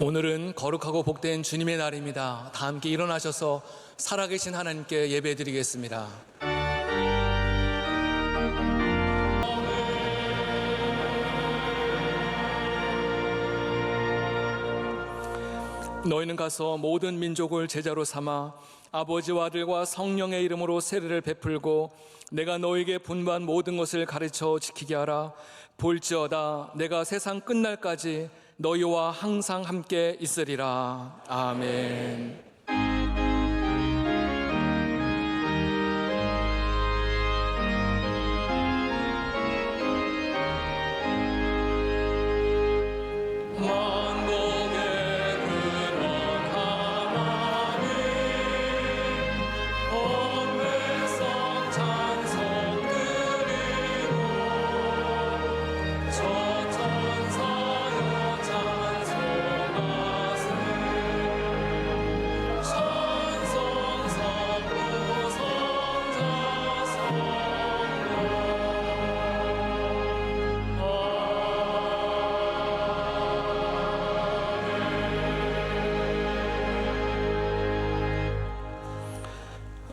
오늘은 거룩하고 복된 주님의 날입니다. 다 함께 일어나셔서 살아계신 하나님께 예배드리겠습니다. 너희는 가서 모든 민족을 제자로 삼아 아버지와 아들과 성령의 이름으로 세례를 베풀고 내가 너희에게 분부한 모든 것을 가르쳐 지키게 하라. 볼지어다 내가 세상 끝날까지 너희와 항상 함께 있으리라. 아멘.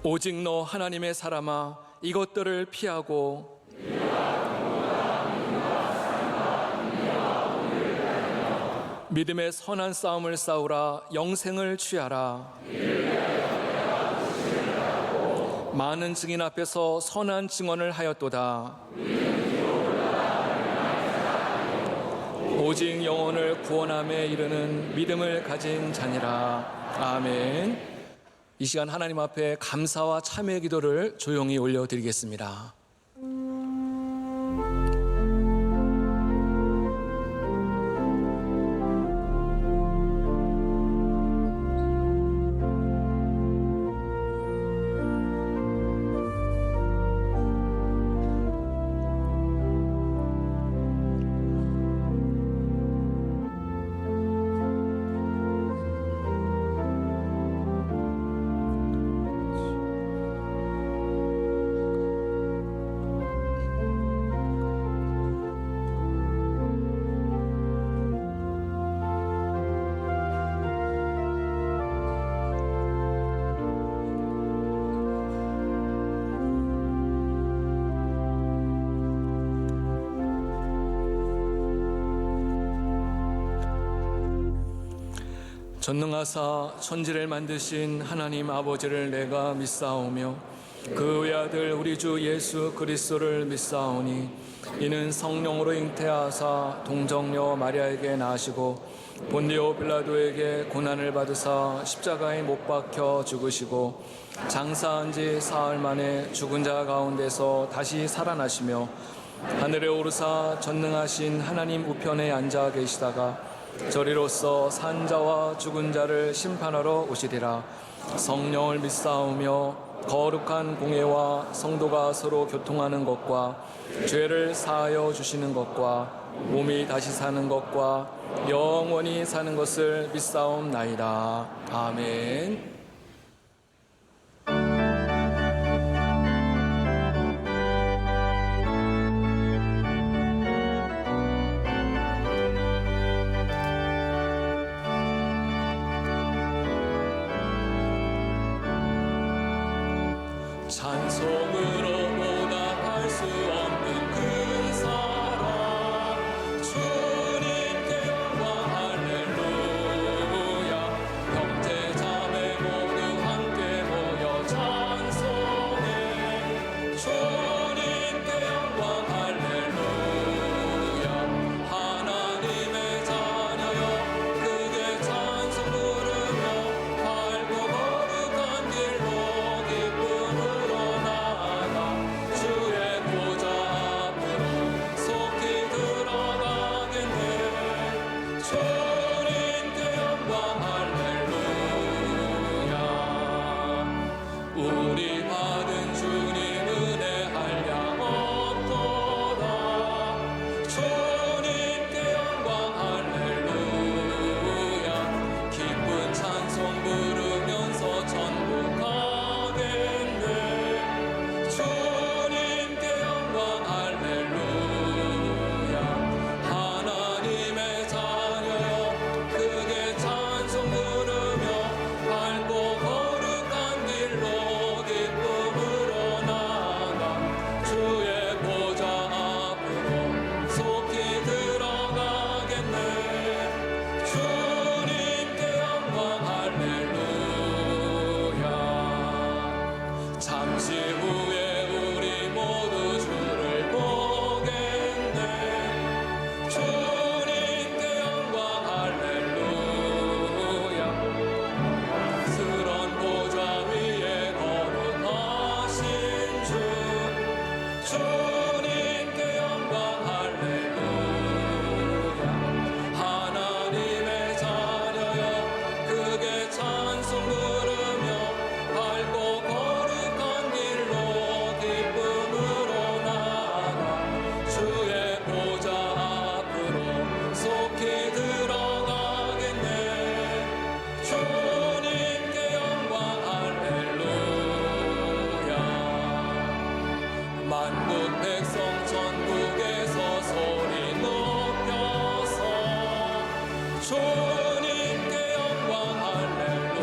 오직 너 하나님의 사람아, 이것들을 피하고 믿음의 선한 싸움을 싸우라. 영생을 취하라. 많은 증인 앞에서 선한 증언을 하였도다. 오직 영혼을 구원함에 이르는 믿음을 가진 자니라. 아멘. 이 시간 하나님 앞에 감사와 참회의 기도를 조용히 올려드리겠습니다. 전능하사 천지를 만드신 하나님 아버지를 내가 믿사오며 그 외아들 우리 주 예수 그리스도를 믿사오니 이는 성령으로 잉태하사 동정녀 마리아에게 나시고 본디오 빌라도에게 고난을 받으사 십자가에 못 박혀 죽으시고 장사한 지 사흘 만에 죽은 자 가운데서 다시 살아나시며 하늘에 오르사 전능하신 하나님 우편에 앉아 계시다가 저리로서 산 자와 죽은 자를 심판하러 오시리라. 성령을 믿사오며 거룩한 공회와 성도가 서로 교통하는 것과 죄를 사하여 주시는 것과 몸이 다시 사는 것과 영원히 사는 것을 믿사옵나이다. 아멘. 찬송으로 보답할 수 없는 그 사랑 주님께 영광 할렐루야. 형제 자매 모두 함께 모여 찬송해 주님께 영광 할렐루야. 하나님의 자녀여 크게 찬송 부르며 밝고 거룩한 길로 기쁨으로 나아가 주님께 영광 할렐루야. 하나님의 자녀여 크게 찬송 부르며 밝고 거룩한 길로 기쁨으로 나아가 주의 보좌 앞으로 속히 들어가겠네. 주님께 영광 할렐루야. 만국 백성 천국에서 소리 높여서 주님께 영광 할렐루야.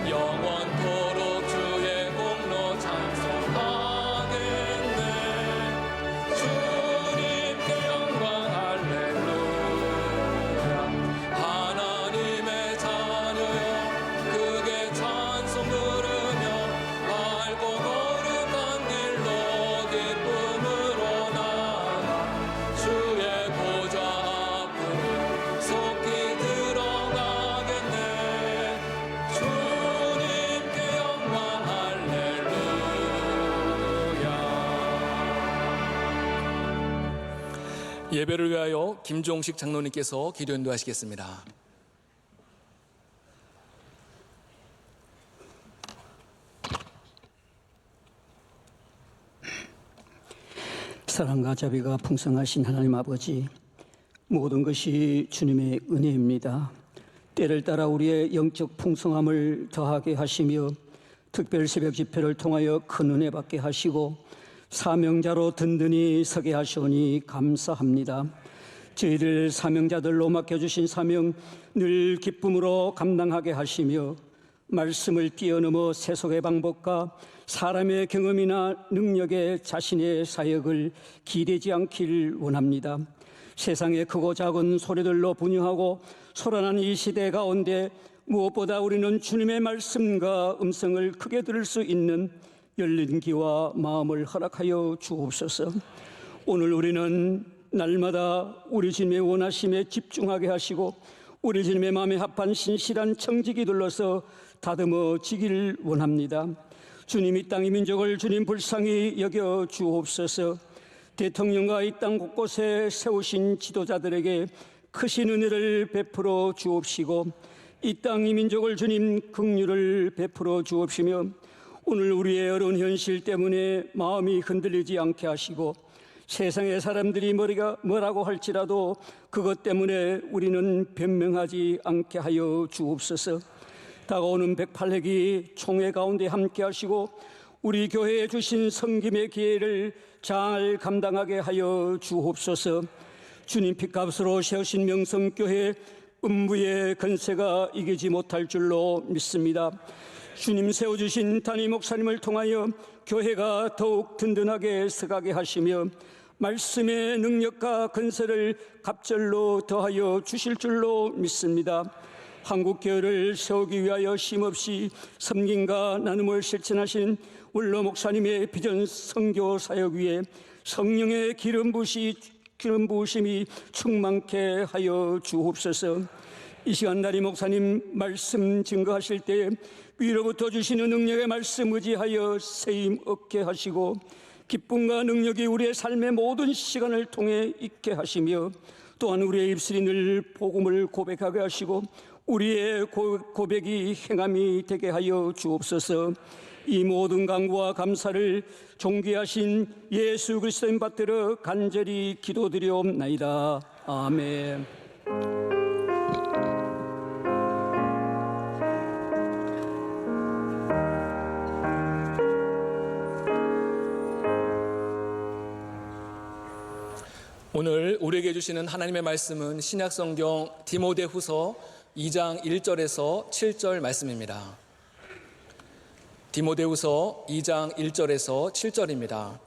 영원토록 주의 공로 찬송하겠네. 주님께 영광 할렐루야. 하나님의 자녀여 크게 찬송 부르며 밝고 거룩한 길로 기쁨으로 나아가 주의 보좌 앞으로 속히 들어가겠네. 주님께 영광 할렐루야. 예배를 위하여 김종식 장로님께서 기도 인도하시겠습니다. 사랑과 자비가 풍성하신 하나님 아버지, 모든 것이 주님의 은혜입니다. 때를 따라 우리의 영적 풍성함을 더하게 하시며 특별 새벽 집회를 통하여 큰 은혜 받게 하시고 사명자로 든든히 서게 하시오니 감사합니다. 저희를 사명자들로 맡겨주신 사명 늘 기쁨으로 감당하게 하시며 말씀을 뛰어넘어 세속의 방법과 사람의 경험이나 능력에 자신의 사역을 기대지 않기를 원합니다. 세상의 크고 작은 소리들로 분유하고 소란한 이 시대 가운데 무엇보다 우리는 주님의 말씀과 음성을 크게 들을 수 있는 열린 귀와 마음을 허락하여 주옵소서. 오늘 우리는 날마다 우리 주님의 원하심에 집중하게 하시고 우리 주님의 마음에 합한 신실한 청지기 둘러서 다듬어지기를 원합니다. 주님, 이 땅 이 민족을 주님 불쌍히 여겨 주옵소서. 대통령과 이 땅 곳곳에 세우신 지도자들에게 크신 은혜를 베풀어 주옵시고 이 땅 이 민족을 주님 긍휼을 베풀어 주옵시며 오늘 우리의 어려운 현실 때문에 마음이 흔들리지 않게 하시고 세상의 사람들이 뭐라고 할지라도 그것 때문에 우리는 변명하지 않게 하여 주옵소서. 다가오는 108회기 총회 가운데 함께 하시고 우리 교회에 주신 섬김의 기회를 잘 감당하게 하여 주옵소서. 주님 핏값으로 세우신 명성교회 음부의 건세가 이기지 못할 줄로 믿습니다. 주님 세워주신 담임 목사님을 통하여 교회가 더욱 든든하게 서가게 하시며 말씀의 능력과 건세를 갑절로 더하여 주실 줄로 믿습니다. 한국교회를 세우기 위하여 쉼없이 섬김과 나눔을 실천하신 원로 목사님의 비전 선교 사역 위에 성령의 기름 부으심이 충만케 하여 주옵소서. 이 시간 나리 목사님 말씀 증거하실 때 위로부터 주시는 능력의 말씀 의지하여 세임 얻게 하시고 기쁨과 능력이 우리의 삶의 모든 시간을 통해 있게 하시며 또한 우리의 입술이 늘 복음을 고백하게 하시고 우리의 고백이 행함이 되게 하여 주옵소서. 이 모든 간구와 감사를 존귀하신 예수 그리스도인 받들어 간절히 기도드리옵나이다. 아멘. 오늘 우리에게 주시는 하나님의 말씀은 신약성경 디모데후서 2장 1절에서 7절 말씀입니다. 디모데후서 2장 1절에서 7절입니다.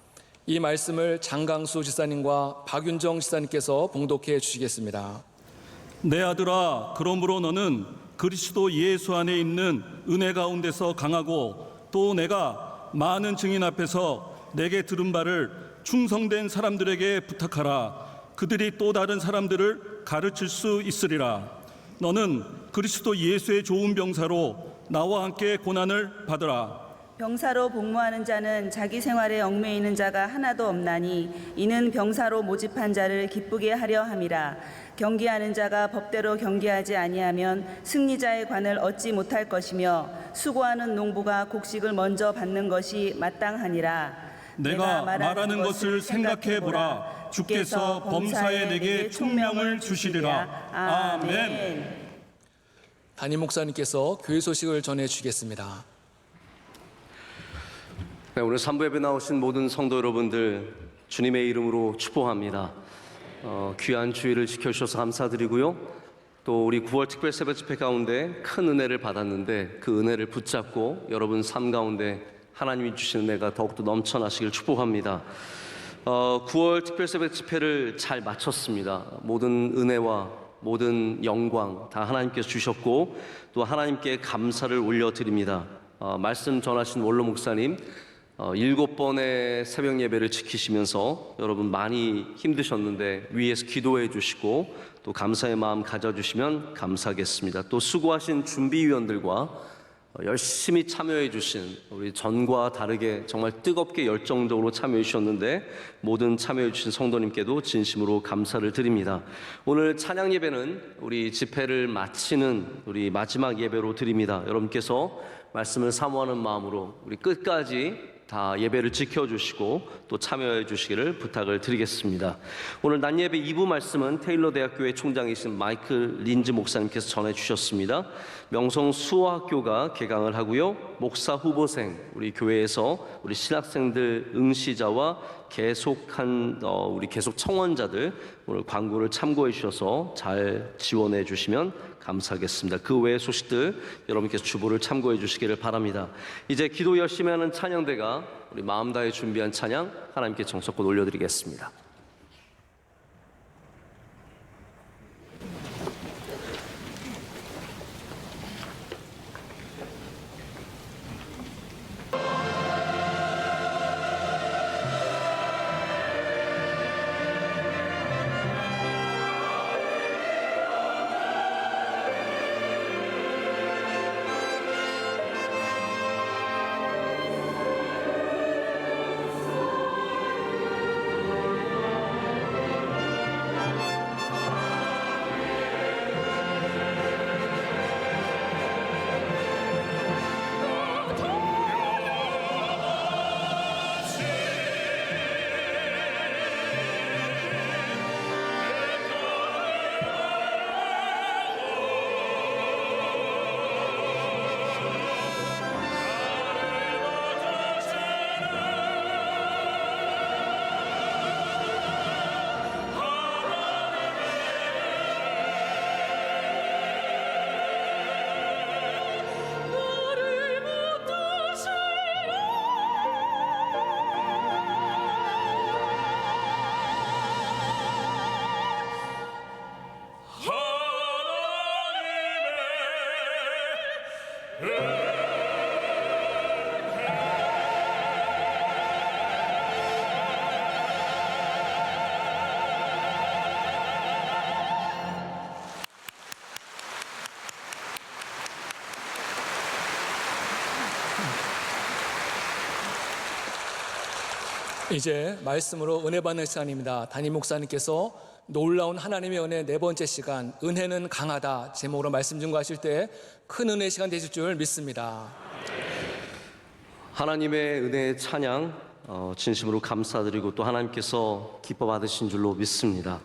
이 말씀을 장강수 지사님과 박윤정 지사님께서 봉독해 주시겠습니다. 내 아들아, 그러므로 너는 그리스도 예수 안에 있는 은혜 가운데서 강하고 또 내가 많은 증인 앞에서 내게 들은 바를 충성된 사람들에게 부탁하라. 그들이 또 다른 사람들을 가르칠 수 있으리라. 너는 그리스도 예수의 좋은 병사로 나와 함께 고난을 받으라. 병사로 복무하는 자는 자기 생활에 얽매이는 자가 하나도 없나니 이는 병사로 모집한 자를 기쁘게 하려 함이라. 경기하는 자가 법대로 경기하지 아니하면 승리자의 관을 얻지 못할 것이며 수고하는 농부가 곡식을 먼저 받는 것이 마땅하니라. 내가 말하는 것을 생각해 보라. 주께서 범사에 내게 총명을 주시리라. 아멘. 담임 목사님께서 교회 소식을 전해 주시겠습니다. 네, 오늘 산부 예배 나오신 모든 성도 여러분들 주님의 이름으로 축복합니다. 귀한 주일을 지켜주셔서 감사드리고요. 또 우리 9월 특별 새벽 집회 가운데 큰 은혜를 받았는데 그 은혜를 붙잡고 여러분 삶 가운데 하나님이 주신 은혜가 더욱더 넘쳐나시길 축복합니다. 9월 특별 새벽 집회를 잘 마쳤습니다. 모든 은혜와 모든 영광 다 하나님께서 주셨고 또 하나님께 감사를 올려드립니다. 말씀 전하신 원로 목사님 7번의 새벽 예배를 지키시면서 여러분 많이 힘드셨는데 위에서 기도해 주시고 또 감사의 마음 가져주시면 감사하겠습니다. 또 수고하신 준비위원들과 열심히 참여해 주신 우리 전과 다르게 정말 뜨겁게 열정적으로 참여해 주셨는데 모든 참여해 주신 성도님께도 진심으로 감사를 드립니다. 오늘 찬양 예배는 우리 집회를 마치는 우리 마지막 예배로 드립니다. 여러분께서 말씀을 사모하는 마음으로 우리 끝까지 다 예배를 지켜주시고 또 참여해 주시기를 부탁을 드리겠습니다. 오늘 낮 예배 2부 말씀은 테일러 대학교의 총장이신 마이클 린즈 목사님께서 전해 주셨습니다. 명성 수호학교가 개강을 하고요. 목사 후보생 우리 교회에서 우리 신학생들 응시자와 우리 계속 청원자들 오늘 광고를 참고해 주셔서 잘 지원해 주시면 감사하겠습니다. 그 외의 소식들 여러분께서 주보를 참고해 주시기를 바랍니다. 이제 기도 열심히 하는 찬양대가 우리 마음 다해 준비한 찬양 하나님께 정성껏 올려드리겠습니다. 이제 말씀으로 은혜 받는 시간입니다. 담임 목사님께서 놀라운 하나님의 은혜 4번째 시간 은혜는 강하다 제목으로 말씀 증거하실 때 큰 은혜 시간 되실 줄 믿습니다. 하나님의 은혜의 찬양 진심으로 감사드리고 또 하나님께서 기뻐 받으신 줄로 믿습니다.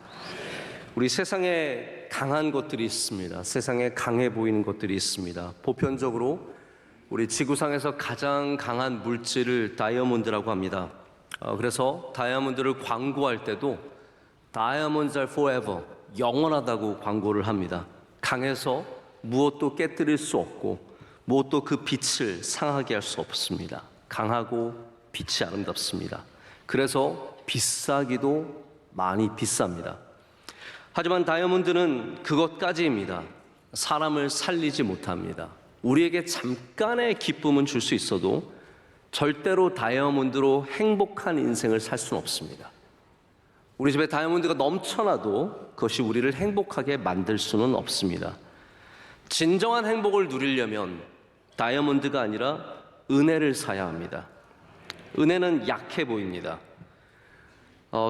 우리 세상에 강한 것들이 있습니다. 세상에 강해 보이는 것들이 있습니다. 보편적으로 우리 지구상에서 가장 강한 물질을 다이아몬드라고 합니다. 그래서 다이아몬드를 광고할 때도 Diamonds are forever, 영원하다고 광고를 합니다. 강해서 무엇도 깨뜨릴 수 없고 무엇도 그 빛을 상하게 할 수 없습니다. 강하고 빛이 아름답습니다. 그래서 비싸기도 많이 비쌉니다. 하지만 다이아몬드는 그것까지입니다. 사람을 살리지 못합니다. 우리에게 잠깐의 기쁨은 줄 수 있어도 절대로 다이아몬드로 행복한 인생을 살 수는 없습니다. 우리 집에 다이아몬드가 넘쳐나도 그것이 우리를 행복하게 만들 수는 없습니다. 진정한 행복을 누리려면 다이아몬드가 아니라 은혜를 사야 합니다. 은혜는 약해 보입니다.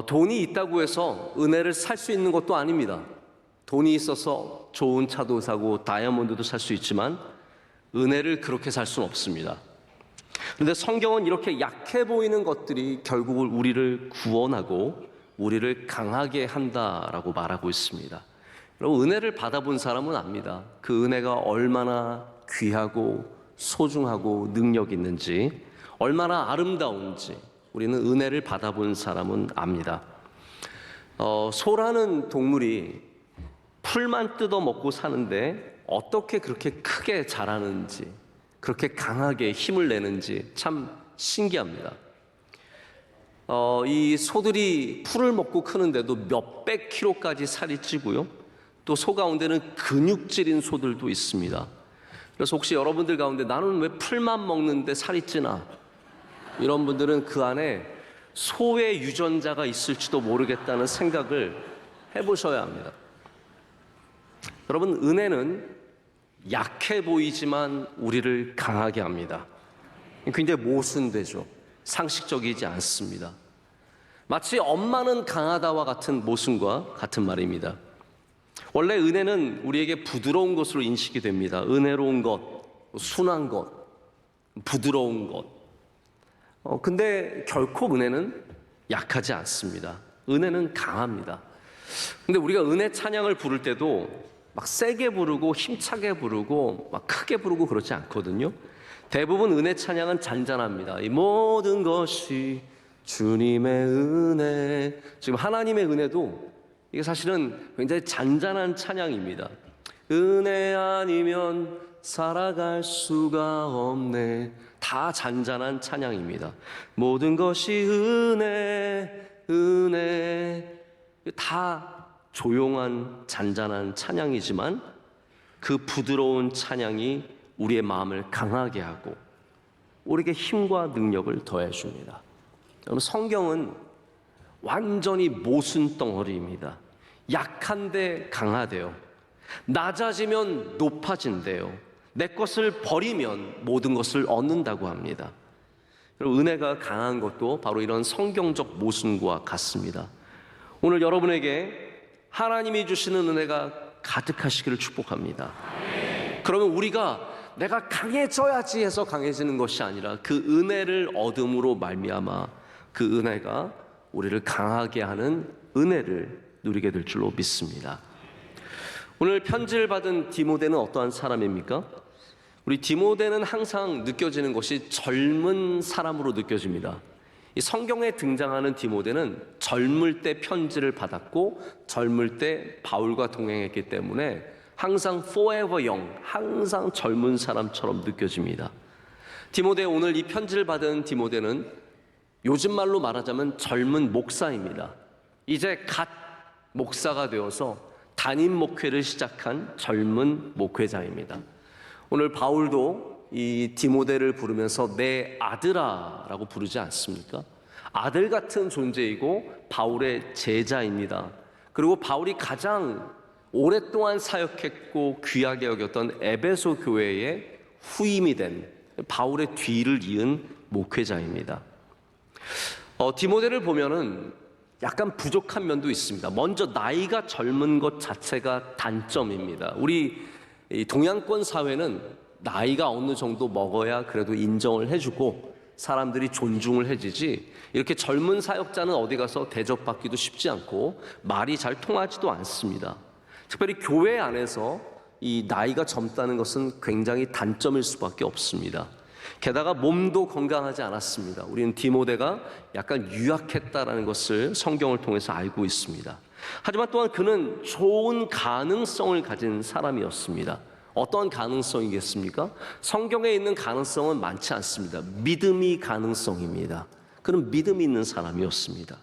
돈이 있다고 해서 은혜를 살 수 있는 것도 아닙니다. 돈이 있어서 좋은 차도 사고 다이아몬드도 살 수 있지만 은혜를 그렇게 살 수는 없습니다. 그런데 성경은 이렇게 약해 보이는 것들이 결국은 우리를 구원하고 우리를 강하게 한다라고 말하고 있습니다. 여러분, 은혜를 받아본 사람은 압니다. 그 은혜가 얼마나 귀하고 소중하고 능력 있는지, 얼마나 아름다운지 우리는 은혜를 받아본 사람은 압니다. 소라는 동물이 풀만 뜯어 먹고 사는데 어떻게 그렇게 크게 자라는지, 그렇게 강하게 힘을 내는지 참 신기합니다. 이 소들이 풀을 먹고 크는데도 몇백 킬로까지 살이 찌고요. 또 소 가운데는 근육질인 소들도 있습니다. 그래서 혹시 여러분들 가운데 나는 왜 풀만 먹는데 살이 찌나? 이런 분들은 그 안에 소의 유전자가 있을지도 모르겠다는 생각을 해보셔야 합니다. 여러분, 은혜는 약해 보이지만 우리를 강하게 합니다. 굉장히 모순되죠. 상식적이지 않습니다. 마치 엄마는 강하다와 같은 모순과 같은 말입니다. 원래 은혜는 우리에게 부드러운 것으로 인식이 됩니다. 은혜로운 것, 순한 것, 부드러운 것. 근데 결코 은혜는 약하지 않습니다. 은혜는 강합니다. 근데 우리가 은혜 찬양을 부를 때도 막 세게 부르고 힘차게 부르고 막 크게 부르고 그렇지 않거든요. 대부분 은혜 찬양은 잔잔합니다. 이 모든 것이 주님의 은혜. 지금 하나님의 은혜도 이게 사실은 굉장히 잔잔한 찬양입니다. 은혜 아니면 살아갈 수가 없네. 다 잔잔한 찬양입니다. 모든 것이 은혜, 은혜. 다 조용한 잔잔한 찬양이지만 그 부드러운 찬양이 우리의 마음을 강하게 하고 우리에게 힘과 능력을 더해 줍니다. 여러분, 성경은 완전히 모순 덩어리입니다. 약한데 강하대요. 낮아지면 높아진대요. 내 것을 버리면 모든 것을 얻는다고 합니다. 여러분, 은혜가 강한 것도 바로 이런 성경적 모순과 같습니다. 오늘 여러분에게 하나님이 주시는 은혜가 가득하시기를 축복합니다. 그러면 우리가 내가 강해져야지 해서 강해지는 것이 아니라 그 은혜를 얻음으로 말미암아 그 은혜가 우리를 강하게 하는 은혜를 누리게 될 줄로 믿습니다. 오늘 편지를 받은 디모데는 어떠한 사람입니까? 우리 디모데는 항상 느껴지는 것이 젊은 사람으로 느껴집니다. 이 성경에 등장하는 디모데는 젊을 때 편지를 받았고 젊을 때 바울과 동행했기 때문에 항상 forever young, 항상 젊은 사람처럼 느껴집니다. 디모데, 오늘 이 편지를 받은 디모데는 요즘 말로 말하자면 젊은 목사입니다. 이제 갓 목사가 되어서 담임 목회를 시작한 젊은 목회자입니다. 오늘 바울도 이 디모데를 부르면서 내 아들아라고 부르지 않습니까? 아들 같은 존재이고 바울의 제자입니다. 그리고 바울이 가장 오랫동안 사역했고 귀하게 여겼던 에베소 교회의 후임이 된 바울의 뒤를 이은 목회자입니다. 디모데를 보면은 약간 부족한 면도 있습니다. 먼저 나이가 젊은 것 자체가 단점입니다. 우리 동양권 사회는 나이가 어느 정도 먹어야 그래도 인정을 해주고 사람들이 존중을 해주지, 이렇게 젊은 사역자는 어디 가서 대접받기도 쉽지 않고 말이 잘 통하지도 않습니다. 특별히 교회 안에서 이 나이가 젊다는 것은 굉장히 단점일 수밖에 없습니다. 게다가 몸도 건강하지 않았습니다. 우리는 디모데가 약간 유약했다라는 것을 성경을 통해서 알고 있습니다. 하지만 또한 그는 좋은 가능성을 가진 사람이었습니다. 어떤 가능성이겠습니까? 성경에 있는 가능성은 많지 않습니다. 믿음이 가능성입니다. 그는 믿음이 있는 사람이었습니다.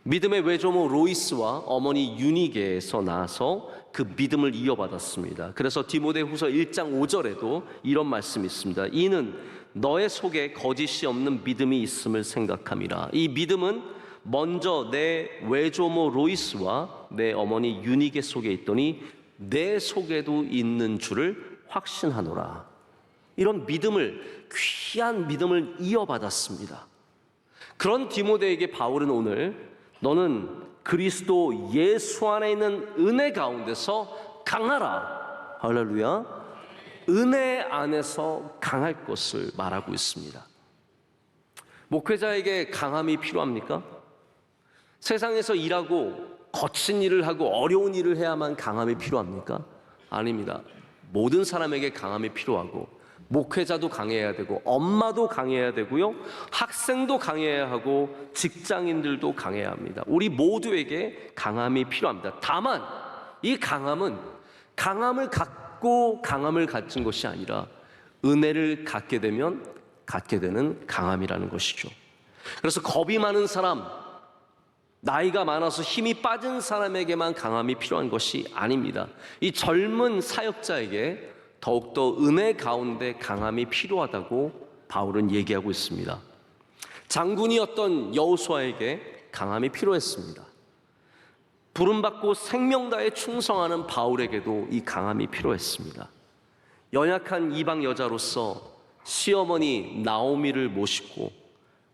믿음의 외조모 로이스와 어머니 유니게에서 나서 그 믿음을 이어받았습니다. 그래서 디모데후서 1장 5절에도 이런 말씀이 있습니다. 이는 너의 속에 거짓이 없는 믿음이 있음을 생각함이라. 이 믿음은 먼저 내 외조모 로이스와 내 어머니 유니게 속에 있더니 내 속에도 있는 줄을 확신하노라. 이런 믿음을, 귀한 믿음을 이어받았습니다. 그런 디모데에게 바울은 오늘 너는 그리스도 예수 안에 있는 은혜 가운데서 강하라. 할렐루야. 은혜 안에서 강할 것을 말하고 있습니다. 목회자에게 강함이 필요합니까? 세상에서 일하고 거친 일을 하고 어려운 일을 해야만 강함이 필요합니까? 아닙니다. 모든 사람에게 강함이 필요하고, 목회자도 강해야 되고, 엄마도 강해야 되고요, 학생도 강해야 하고, 직장인들도 강해야 합니다. 우리 모두에게 강함이 필요합니다. 다만 이 강함은 강함을 갖고 강함을 갖춘 것이 아니라 은혜를 갖게 되면 갖게 되는 강함이라는 것이죠. 그래서 겁이 많은 사람, 나이가 많아서 힘이 빠진 사람에게만 강함이 필요한 것이 아닙니다. 이 젊은 사역자에게 더욱더 은혜 가운데 강함이 필요하다고 바울은 얘기하고 있습니다. 장군이었던 여호수아에게 강함이 필요했습니다. 부름받고 생명다에 충성하는 바울에게도 이 강함이 필요했습니다. 연약한 이방 여자로서 시어머니 나오미를 모시고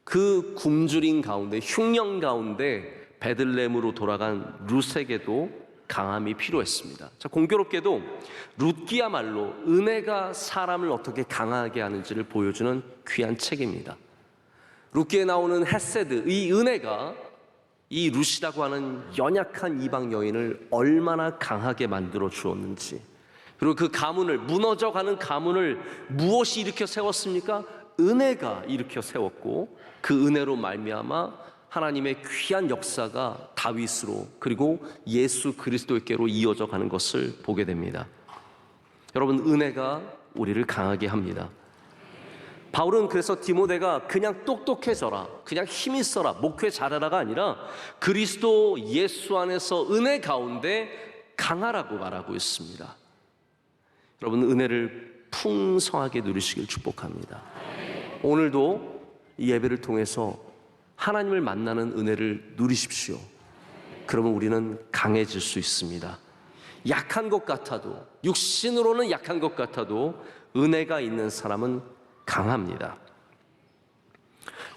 그 굶주린 가운데, 흉년 가운데 베들레헴으로 돌아간 룻에게도 강함이 필요했습니다. 자, 공교롭게도 룻기야말로 은혜가 사람을 어떻게 강하게 하는지를 보여주는 귀한 책입니다. 룻기에 나오는 헤세드, 이 은혜가 이 룻이라고 하는 연약한 이방 여인을 얼마나 강하게 만들어 주었는지, 그리고 그 가문을, 무너져가는 가문을 무엇이 일으켜 세웠습니까? 은혜가 일으켜 세웠고, 그 은혜로 말미암아 하나님의 귀한 역사가 다윗으로, 그리고 예수 그리스도께로 이어져 가는 것을 보게 됩니다. 여러분, 은혜가 우리를 강하게 합니다. 바울은 그래서 디모데가 그냥 똑똑해져라, 그냥 힘 있어라, 목회 잘하라가 아니라 그리스도 예수 안에서 은혜 가운데 강하라고 말하고 있습니다. 여러분, 은혜를 풍성하게 누리시길 축복합니다. 오늘도 이 예배를 통해서 하나님을 만나는 은혜를 누리십시오. 그러면 우리는 강해질 수 있습니다. 약한 것 같아도, 육신으로는 약한 것 같아도 은혜가 있는 사람은 강합니다.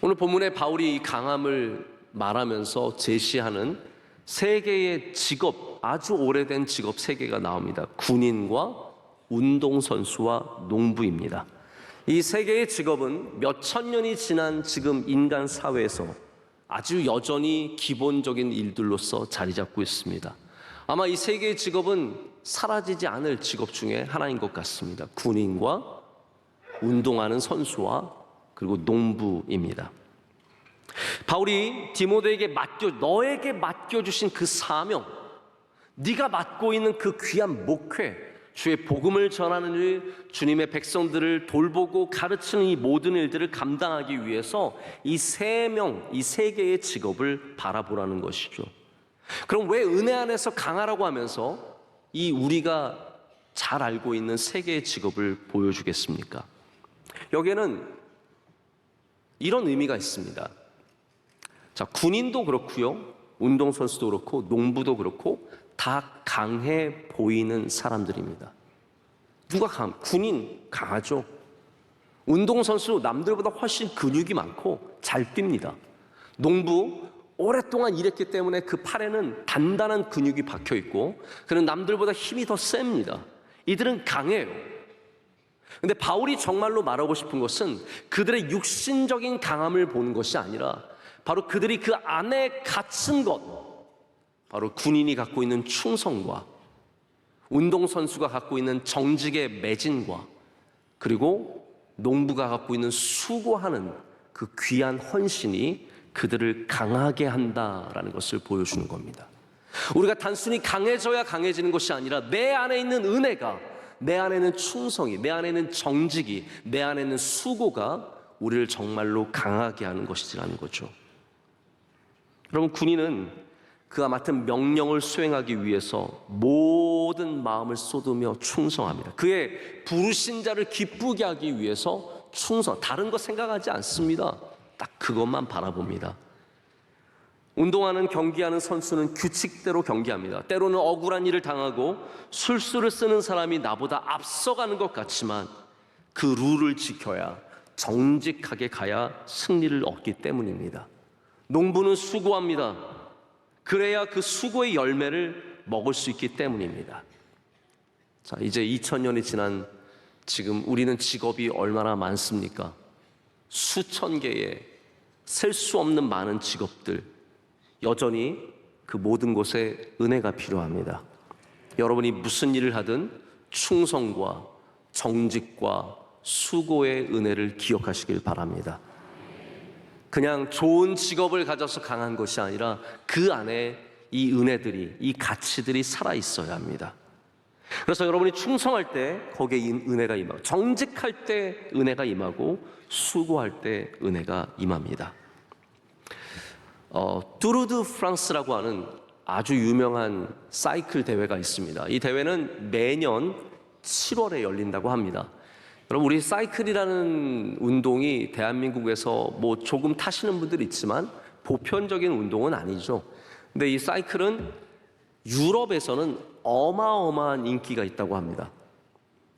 오늘 본문에 바울이 이 강함을 말하면서 제시하는 세 개의 직업, 아주 오래된 직업 세 개가 나옵니다. 군인과 운동선수와 농부입니다. 이 세 개의 직업은 몇 천 년이 지난 지금 인간 사회에서 아주 여전히 기본적인 일들로서 자리 잡고 있습니다. 아마 이 세 개의 직업은 사라지지 않을 직업 중에 하나인 것 같습니다. 군인과 운동하는 선수와 그리고 농부입니다. 바울이 디모데에게 너에게 맡겨주신 그 사명, 네가 맡고 있는 그 귀한 목회, 주의 복음을 전하는 일, 주님의 백성들을 돌보고 가르치는 이 모든 일들을 감당하기 위해서 이 세 개의 직업을 바라보라는 것이죠. 그럼 왜 은혜 안에서 강하라고 하면서 이 우리가 잘 알고 있는 세 개의 직업을 보여주겠습니까? 여기에는 이런 의미가 있습니다. 자, 군인도 그렇고요, 운동선수도 그렇고 농부도 그렇고 다 강해 보이는 사람들입니다. 누가 군인 강하죠. 운동선수 남들보다 훨씬 근육이 많고 잘 뜁니다. 농부 오랫동안 일했기 때문에 그 팔에는 단단한 근육이 박혀 있고, 그는 남들보다 힘이 더 셉니다. 이들은 강해요. 근데 바울이 정말로 말하고 싶은 것은 그들의 육신적인 강함을 보는 것이 아니라 바로 그들이 그 안에 갇힌 것, 바로 군인이 갖고 있는 충성과 운동선수가 갖고 있는 정직의 매진과 그리고 농부가 갖고 있는 수고하는 그 귀한 헌신이 그들을 강하게 한다라는 것을 보여주는 겁니다. 우리가 단순히 강해져야 강해지는 것이 아니라 내 안에 있는 은혜가, 내 안에 있는 충성이, 내 안에 있는 정직이, 내 안에 있는 수고가 우리를 정말로 강하게 하는 것이라는 거죠. 여러분, 군인은 그가 맡은 명령을 수행하기 위해서 모든 마음을 쏟으며 충성합니다. 그의 부르신 자를 기쁘게 하기 위해서 다른 거 생각하지 않습니다. 딱 그것만 바라봅니다. 운동하는, 경기하는 선수는 규칙대로 경기합니다. 때로는 억울한 일을 당하고 술수를 쓰는 사람이 나보다 앞서가는 것 같지만 그 룰을 지켜야 정직하게 가야 승리를 얻기 때문입니다. 농부는 수고합니다. 그래야 그 수고의 열매를 먹을 수 있기 때문입니다. 자, 이제 2000년이 지난 지금 우리는 직업이 얼마나 많습니까? 수천 개의 셀 수 없는 많은 직업들, 여전히 그 모든 곳에 은혜가 필요합니다. 여러분이 무슨 일을 하든 충성과 정직과 수고의 은혜를 기억하시길 바랍니다. 그냥 좋은 직업을 가져서 강한 것이 아니라 그 안에 이 은혜들이, 이 가치들이 살아 있어야 합니다. 그래서 여러분이 충성할 때 거기에 은혜가 임하고, 정직할 때 은혜가 임하고, 수고할 때 은혜가 임합니다. 뚜르 드 프랑스라고 하는 아주 유명한 사이클 대회가 있습니다. 이 대회는 매년 7월에 열린다고 합니다. 여러분, 우리 사이클이라는 운동이 대한민국에서 뭐 조금 타시는 분들이 있지만 보편적인 운동은 아니죠. 근데 이 사이클은 유럽에서는 어마어마한 인기가 있다고 합니다.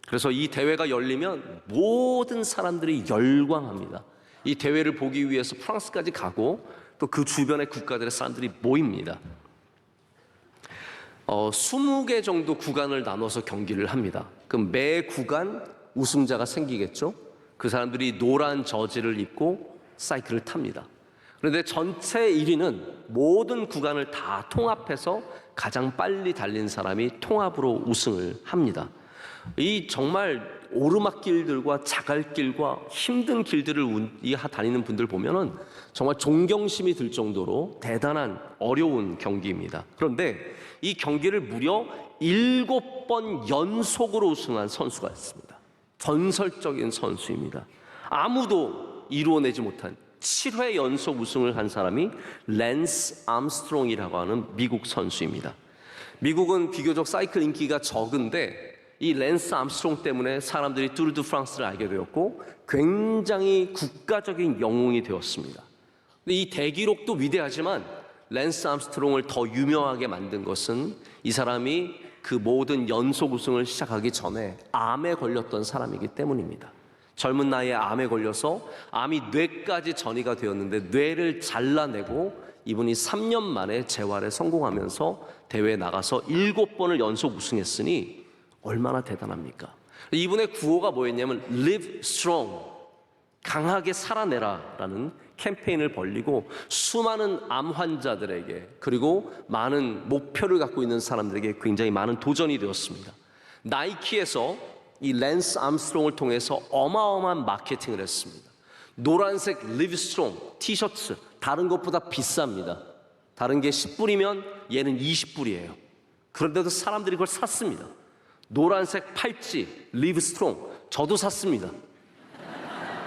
그래서 이 대회가 열리면 모든 사람들이 열광합니다. 이 대회를 보기 위해서 프랑스까지 가고 또 그 주변의 국가들의 사람들이 모입니다. 20개 정도 구간을 나눠서 경기를 합니다. 그럼 매 구간 우승자가 생기겠죠? 그 사람들이 노란 저지를 입고 사이클을 탑니다. 그런데 전체 1위는 모든 구간을 다 통합해서 가장 빨리 달린 사람이 통합으로 우승을 합니다. 이 정말 오르막길들과 자갈길과 힘든 길들을 다니는 분들 보면은 정말 존경심이 들 정도로 대단한 어려운 경기입니다. 그런데 이 경기를 무려 7번 연속으로 우승한 선수가 있습니다. 전설적인 선수입니다. 아무도 이루어내지 못한 7회 연속 우승을 한 사람이 랜스 암스트롱이라고 하는 미국 선수입니다. 미국은 비교적 사이클 인기가 적은데 이 랜스 암스트롱 때문에 사람들이 뚜르 드 프랑스를 알게 되었고 굉장히 국가적인 영웅이 되었습니다. 근데 이 대기록도 위대하지만 랜스 암스트롱을 더 유명하게 만든 것은 이 사람이 그 모든 연속 우승을 시작하기 전에 암에 걸렸던 사람이기 때문입니다. 젊은 나이에 암에 걸려서 암이 뇌까지 전이가 되었는데 뇌를 잘라내고 이분이 3년 만에 재활에 성공하면서 대회에 나가서 7번을 연속 우승했으니 얼마나 대단합니까? 이분의 구호가 뭐였냐면 Live Strong, 강하게 살아내라 라는 캠페인을 벌리고 수많은 암 환자들에게 그리고 많은 목표를 갖고 있는 사람들에게 굉장히 많은 도전이 되었습니다. 나이키에서 이 랜스 암스트롱을 통해서 어마어마한 마케팅을 했습니다. 노란색 Live Strong 티셔츠 다른 것보다 비쌉니다. 다른 게 10불이면 얘는 20불이에요. 그런데도 사람들이 그걸 샀습니다. 노란색 팔찌 Live Strong 저도 샀습니다.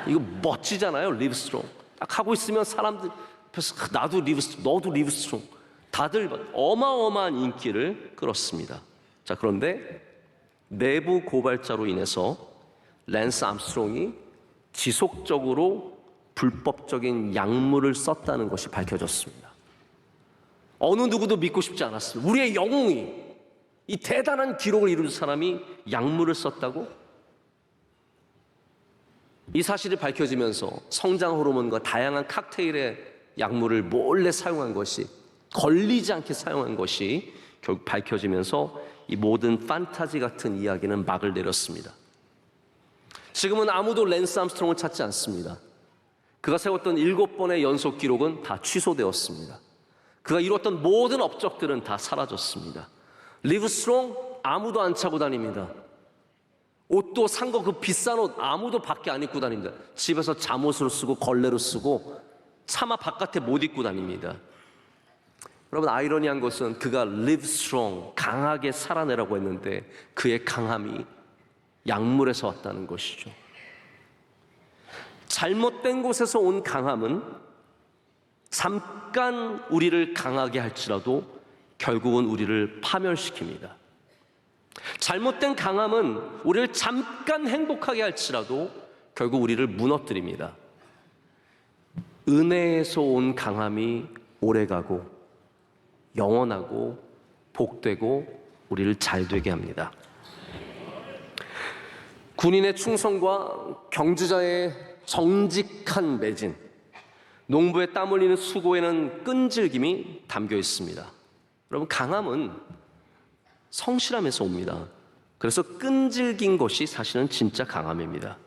이거 멋지잖아요. Live Strong 딱 하고 있으면 사람들 앞에서 나도 Live Strong, 너도 Live Strong 다들 어마어마한 인기를 끌었습니다. 자, 그런데 내부 고발자로 인해서 랜스 암스트롱이 지속적으로 불법적인 약물을 썼다는 것이 밝혀졌습니다. 어느 누구도 믿고 싶지 않았습니다. 우리의 영웅이 이 대단한 기록을 이룬 사람이 약물을 썼다고? 이 사실이 밝혀지면서 성장 호르몬과 다양한 칵테일의 약물을 몰래 사용한 것이 걸리지 않게 사용한 것이 결국 밝혀지면서 이 모든 판타지 같은 이야기는 막을 내렸습니다. 지금은 아무도 랜스 암스트롱을 찾지 않습니다. 그가 세웠던 7번의 연속 기록은 다 취소되었습니다. 그가 이뤘던 모든 업적들은 다 사라졌습니다. 리브 스트롱 아무도 안 차고 다닙니다. 옷도 산 거 그 비싼 옷 아무도 밖에 안 입고 다닙니다. 집에서 잠옷으로 쓰고 걸레로 쓰고 차마 바깥에 못 입고 다닙니다. 여러분, 아이러니한 것은 그가 live strong, 강하게 살아내라고 했는데 그의 강함이 약물에서 왔다는 것이죠. 잘못된 곳에서 온 강함은 잠깐 우리를 강하게 할지라도 결국은 우리를 파멸시킵니다. 잘못된 강함은 우리를 잠깐 행복하게 할지라도 결국 우리를 무너뜨립니다. 은혜에서 온 강함이 오래가고 영원하고 복되고 우리를 잘되게 합니다. 군인의 충성과 경주자의 정직한 매진, 농부의 땀 흘리는 수고에는 끈질김이 담겨 있습니다. 여러분, 강함은 성실함에서 옵니다. 그래서 끈질긴 것이 사실은 진짜 강함입니다.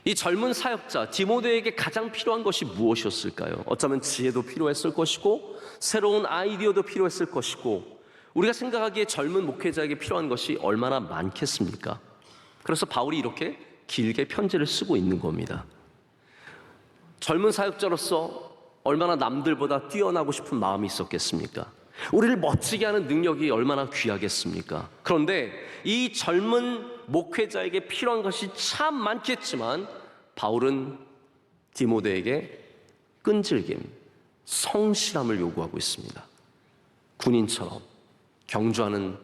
이 젊은 사역자 디모데에게 가장 필요한 것이 무엇이었을까요? 어쩌면 지혜도 필요했을 것이고 새로운 아이디어도 필요했을 것이고 우리가 생각하기에 젊은 목회자에게 필요한 것이 얼마나 많겠습니까? 그래서 바울이 이렇게 길게 편지를 쓰고 있는 겁니다. 젊은 사역자로서 얼마나 남들보다 뛰어나고 싶은 마음이 있었겠습니까? 우리를 멋지게 하는 능력이 얼마나 귀하겠습니까? 그런데 이 젊은 목회자에게 필요한 것이 참 많겠지만 바울은 디모데에게 끈질김, 성실함을 요구하고 있습니다. 군인처럼, 경주하는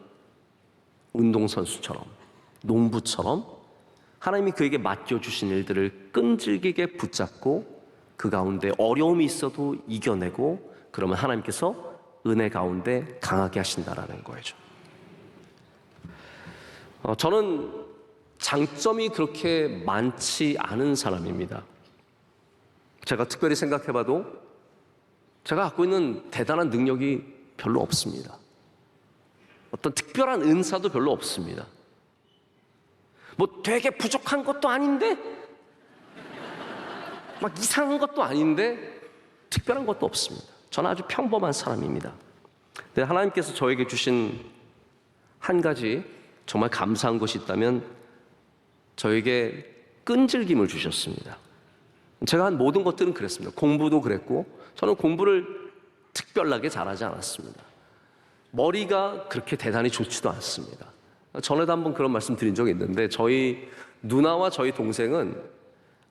운동선수처럼, 농부처럼 하나님이 그에게 맡겨주신 일들을 끈질기게 붙잡고 그 가운데 어려움이 있어도 이겨내고, 그러면 하나님께서 은혜 가운데 강하게 하신다라는 거죠. 저는 장점이 그렇게 많지 않은 사람입니다. 제가 특별히 생각해봐도 제가 갖고 있는 대단한 능력이 별로 없습니다. 어떤 특별한 은사도 별로 없습니다. 뭐 되게 부족한 것도 아닌데 막 이상한 것도 아닌데 특별한 것도 없습니다. 저는 아주 평범한 사람입니다. 근데 하나님께서 저에게 주신 한 가지 정말 감사한 것이 있다면 저에게 끈질김을 주셨습니다. 제가 한 모든 것들은 그랬습니다. 공부도 그랬고 저는 공부를 특별하게 잘하지 않았습니다. 머리가 그렇게 대단히 좋지도 않습니다. 전에도 한번 그런 말씀 드린 적이 있는데 저희 누나와 저희 동생은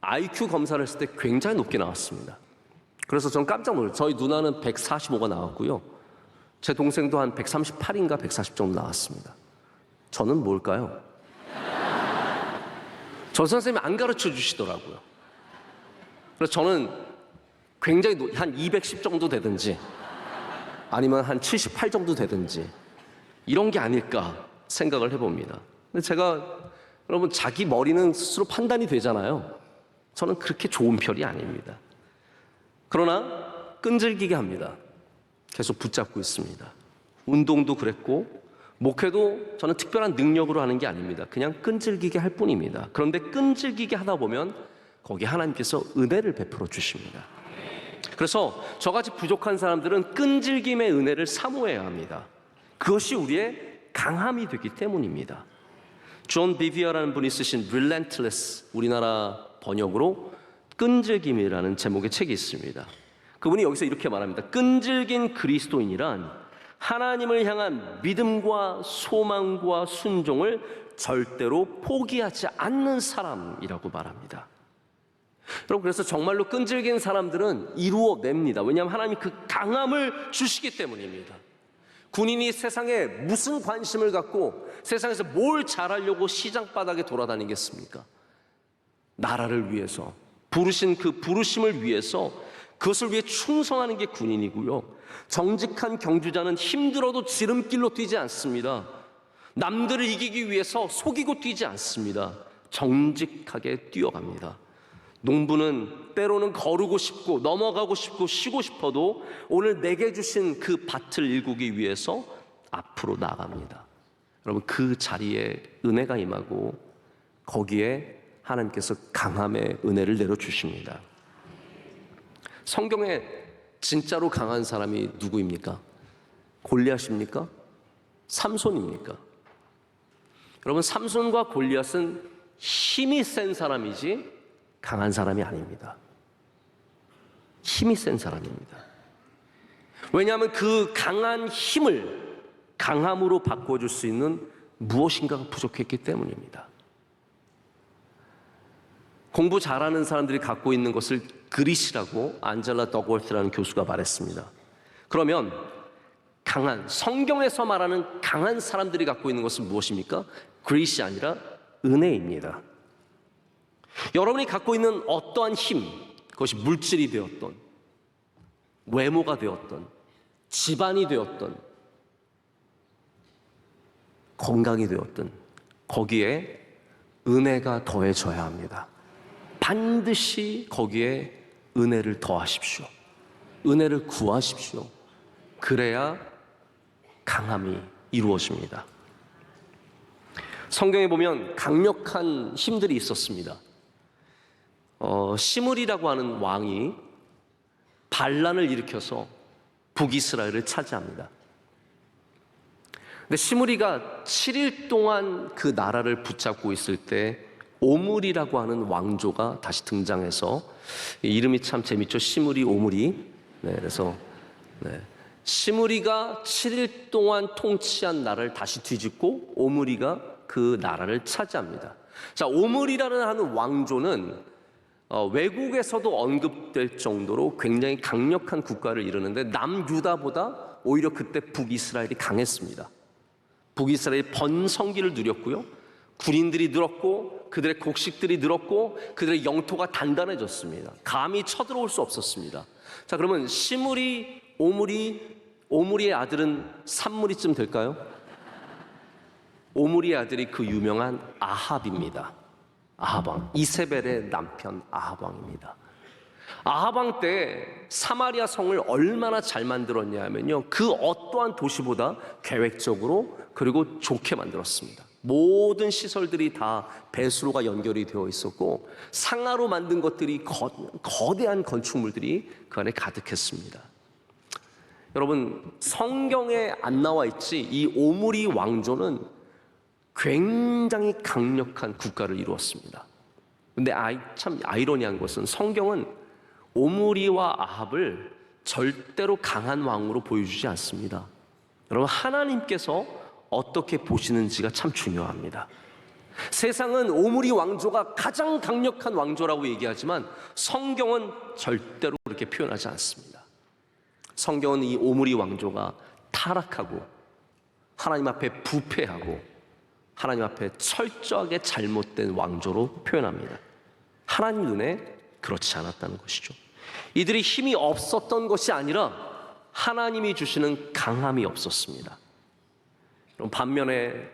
IQ 검사를 했을 때 굉장히 높게 나왔습니다. 그래서 전 깜짝 놀랐어요. 저희 누나는 145가 나왔고요. 제 동생도 한 138인가 140 정도 나왔습니다. 저는 뭘까요? 저 선생님이 안 가르쳐 주시더라고요. 그래서 저는 굉장히 한 210 정도 되든지 아니면 한 78 정도 되든지 이런 게 아닐까 생각을 해봅니다. 근데 제가 여러분 자기 머리는 스스로 판단이 되잖아요. 저는 그렇게 좋은 편이 아닙니다. 그러나 끈질기게 합니다. 계속 붙잡고 있습니다. 운동도 그랬고 목회도 저는 특별한 능력으로 하는 게 아닙니다. 그냥 끈질기게 할 뿐입니다. 그런데 끈질기게 하다 보면 거기에 하나님께서 은혜를 베풀어 주십니다. 그래서 저같이 부족한 사람들은 끈질김의 은혜를 사모해야 합니다. 그것이 우리의 강함이 되기 때문입니다. 존 비비어라는 분이 쓰신 Relentless, 우리나라 번역으로 끈질김이라는 제목의 책이 있습니다. 그분이 여기서 이렇게 말합니다. 끈질긴 그리스도인이란 하나님을 향한 믿음과 소망과 순종을 절대로 포기하지 않는 사람이라고 말합니다. 여러분, 그래서 정말로 끈질긴 사람들은 이루어냅니다. 왜냐하면 하나님이 그 강함을 주시기 때문입니다. 군인이 세상에 무슨 관심을 갖고 세상에서 뭘 잘하려고 시장바닥에 돌아다니겠습니까? 나라를 위해서, 부르신 그 부르심을 위해서, 그것을 위해 충성하는 게 군인이고요. 정직한 경주자는 힘들어도 지름길로 뛰지 않습니다. 남들을 이기기 위해서 속이고 뛰지 않습니다. 정직하게 뛰어갑니다. 농부는 때로는 거르고 싶고 넘어가고 싶고 쉬고 싶어도 오늘 내게 주신 그 밭을 일구기 위해서 앞으로 나갑니다. 여러분, 그 자리에 은혜가 임하고 거기에 하나님께서 강함의 은혜를 내려주십니다. 성경에 진짜로 강한 사람이 누구입니까? 골리앗입니까? 삼손입니까? 여러분, 삼손과 골리앗은 힘이 센 사람이지 강한 사람이 아닙니다. 힘이 센 사람입니다. 왜냐하면 그 강한 힘을 강함으로 바꿔줄 수 있는 무엇인가가 부족했기 때문입니다. 공부 잘하는 사람들이 갖고 있는 것을 그릿이라고 안젤라 더그워스라는 교수가 말했습니다. 그러면 강한, 성경에서 말하는 강한 사람들이 갖고 있는 것은 무엇입니까? 그릿이 아니라 은혜입니다. 여러분이 갖고 있는 어떠한 힘, 그것이 물질이 되었던, 외모가 되었던, 집안이 되었던, 건강이 되었던, 거기에 은혜가 더해져야 합니다. 반드시 거기에 은혜를 더하십시오. 은혜를 구하십시오. 그래야 강함이 이루어집니다. 성경에 보면 강력한 힘들이 있었습니다. 시므리라고 하는 왕이 반란을 일으켜서 북이스라엘을 차지합니다. 근데 시므리가 7일 동안 그 나라를 붙잡고 있을 때 오므리라고 하는 왕조가 다시 등장해서, 이름이 참 재밌죠. 시므리, 오므리. 그래서 시므리가 7일 동안 통치한 나라를 다시 뒤집고 오므리가 그 나라를 차지합니다. 자, 오므리라는 하는 왕조는 외국에서도 언급될 정도로 굉장히 강력한 국가를 이루는데 남유다보다 오히려 그때 북이스라엘이 강했습니다. 북이스라엘이 번성기를 누렸고요. 군인들이 늘었고 그들의 곡식들이 늘었고 그들의 영토가 단단해졌습니다. 감히 쳐들어올 수 없었습니다. 자, 그러면 시므리, 오므리의 아들은 산무리쯤 될까요? 오므리의 아들이 그 유명한 아합입니다. 아합왕, 이세벨의 남편 아합왕입니다. 아합왕 때 사마리아 성을 얼마나 잘 만들었냐 하면요, 그 어떠한 도시보다 계획적으로 그리고 좋게 만들었습니다. 모든 시설들이 다 배수로가 연결이 되어 있었고 상아로 만든 것들이 거대한 건축물들이 그 안에 가득했습니다. 여러분, 성경에 안 나와 있지 이 오므리 왕조는 굉장히 강력한 국가를 이루었습니다. 근데 참 아이러니한 것은 성경은 오므리와 아합을 절대로 강한 왕으로 보여주지 않습니다. 여러분, 하나님께서 어떻게 보시는지가 참 중요합니다. 세상은 오므리 왕조가 가장 강력한 왕조라고 얘기하지만 성경은 절대로 그렇게 표현하지 않습니다. 성경은 이 오므리 왕조가 타락하고 하나님 앞에 부패하고 하나님 앞에 철저하게 잘못된 왕조로 표현합니다. 하나님 눈에 그렇지 않았다는 것이죠. 이들이 힘이 없었던 것이 아니라 하나님이 주시는 강함이 없었습니다. 그럼 반면에